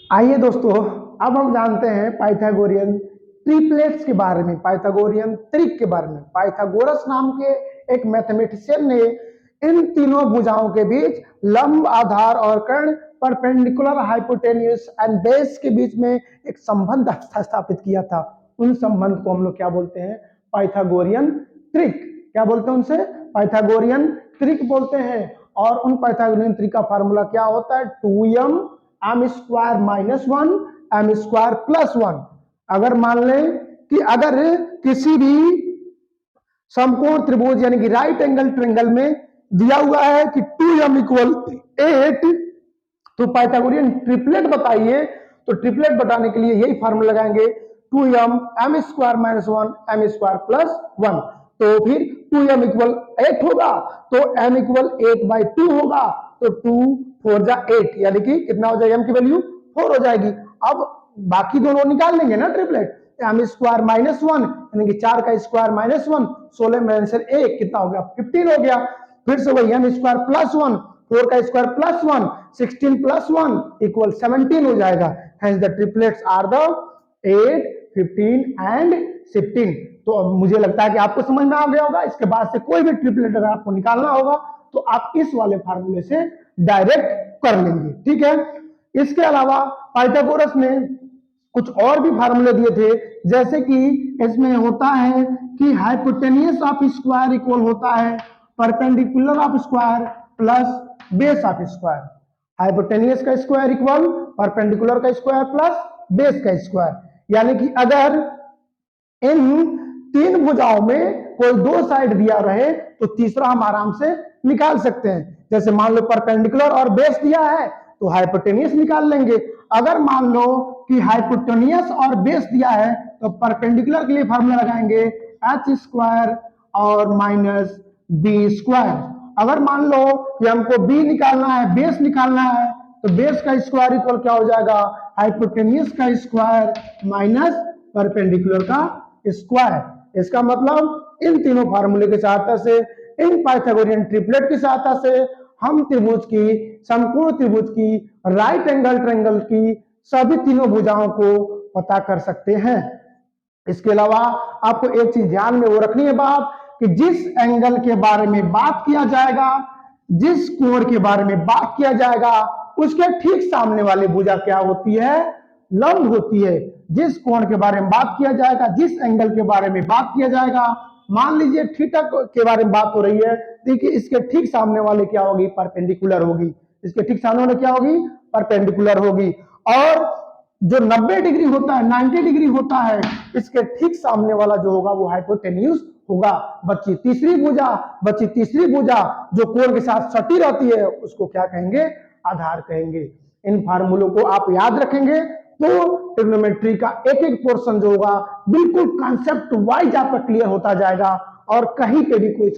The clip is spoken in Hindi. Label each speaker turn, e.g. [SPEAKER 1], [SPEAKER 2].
[SPEAKER 1] आइए दोस्तों, अब हम जानते हैं पाइथागोरियन ट्रिपलेट्स के बारे में, पाइथागोरियन ट्रिक के बारे में। पाइथागोरस नाम के एक मैथमेटिशियन ने इन तीनों भुजाओं के बीच लंब, आधार और कर्ण, परपेंडिकुलर, हाइपोटेन्यूस एंड बेस के बीच में एक संबंध स्थापित किया था। उन संबंध को हम लोग क्या बोलते हैं? Pythagorean trick. क्या बोलते हैं उनसे? पाइथागोरियन ट्रिक बोलते हैं। और उन पाइथागोरियन ट्रिक का फार्मूला क्या होता है? 2m m square minus 1 m square plus 1। अगर मान लें कि अगर किसी भी समकोण त्रिभुज यानी कि राइट एंगल ट्रायंगल में दिया हुआ है कि 2m इक्वल 8, तो पाइथागोरियन ट्रिपलेट बताइए। तो ट्रिपलेट बताने के लिए यही फार्मूला लगाएंगे, 2m m square minus 1 m square plus 1। तो फिर 2m इक्वल 8 होगा, तो m इक्वल 8/2 होगा, तो 2 4 जा 8, यानी कि कितना हो जाएगा? m की वैल्यू 4 हो जाएगी। अब बाकी दोनों निकाल लेंगे ना ट्रिपलेट। एम स्क्वायर माइनस 1 यानी कि 4 का स्क्वायर माइनस 1, 16 में आंसर 1 कितना हो गया? 15 हो गया। फिर से वही एम स्क्वायर प्लस 1, 4 का स्क्वायर प्लस 1, 16 प्लस 1 इक्वल 17 हो जाएगा। Hence the triplets are the 8, 15 and 16। तो अब मुझे लगता है कि आपको समझ में आ गया होगा। इसके बाद से कोई भी ट्रिपलेट अगर आपको निकालना होगा तो आप इस वाले फार्मूले से डायरेक्ट कर लेंगे, ठीक है। इसके अलावा पाइथागोरस ने कुछ और भी फार्मूले दिए थे, जैसे कि इसमें होता है कि हाइपोटेनियस ऑफ स्क्वायर इक्वल होता है perpendicular of square plus base of square. Hypotenuse का स्क्वायर इक्वल परपेंडिकुलर का स्क्वायर प्लस बेस का स्क्वायर। यानी कि अगर इन तीन भुजाओं में कोई दो साइड दिया रहे तो तीसरा हम आराम से निकाल सकते हैं। जैसे मान लो परपेंडिकुलर और बेस दिया है तो हाइपोटेनियस निकाल लेंगे। अगर मान लो कि हाइपोटेनियस और बेस दिया है तो परपेंडिकुलर के लिए फार्मूला लगाएंगे एच स्क्वायर और माइनस बी स्क्वायर। अगर मान लो कि हमको बी निकालना है, बेस निकालना है, तो बेस का स्क्वायर इक्वल क्या हो जाएगा? हाइपोटेनियस का स्क्वायर माइनस परपेंडिकुलर का स्क्वायर। इसका मतलब इन तीनों फार्मूले की सहायता से, इन पाइथागोरियन ट्रिपलेट की सहायता से हम त्रिभुज की, समकोण त्रिभुज की, राइट एंगल ट्रायंगल की सभी तीनों भुजाओं को पता कर सकते हैं। इसके अलावा आपको एक चीज ध्यान में वो रखनी है बात, कि जिस एंगल के बारे में बात किया जाएगा, जिस कोण के बारे में बात किया जाएगा, उसके ठीक सामने वाली भुजा क्या होती है? लंब होती है। जिस कोण के बारे में बात किया जाएगा, जिस एंगल के बारे में बात किया जाएगा, मान लीजिए थीटा के बारे में बात हो रही है, देखिए इसके ठीक सामने वाले क्या होगी? परपेंडिकुलर होगी। इसके ठीक सामने वाले क्या होगी? परपेंडिकुलर होगी। और जो 90 डिग्री होता है, 90 डिग्री होता है, इसके ठीक सामने वाला जो होगा वो हाइपोटेन्यूस होगा। बच्ची तीसरी भुजा जो कोण के साथ सटी रहती है उसको क्या कहेंगे? आधार कहेंगे। इन फार्मूलों को आप याद रखेंगे तो ट्रिग्नोमेट्री का एक एक पोर्शन जो होगा बिल्कुल कॉन्सेप्ट वाइज आपका क्लियर होता जाएगा और कहीं पे भी कोई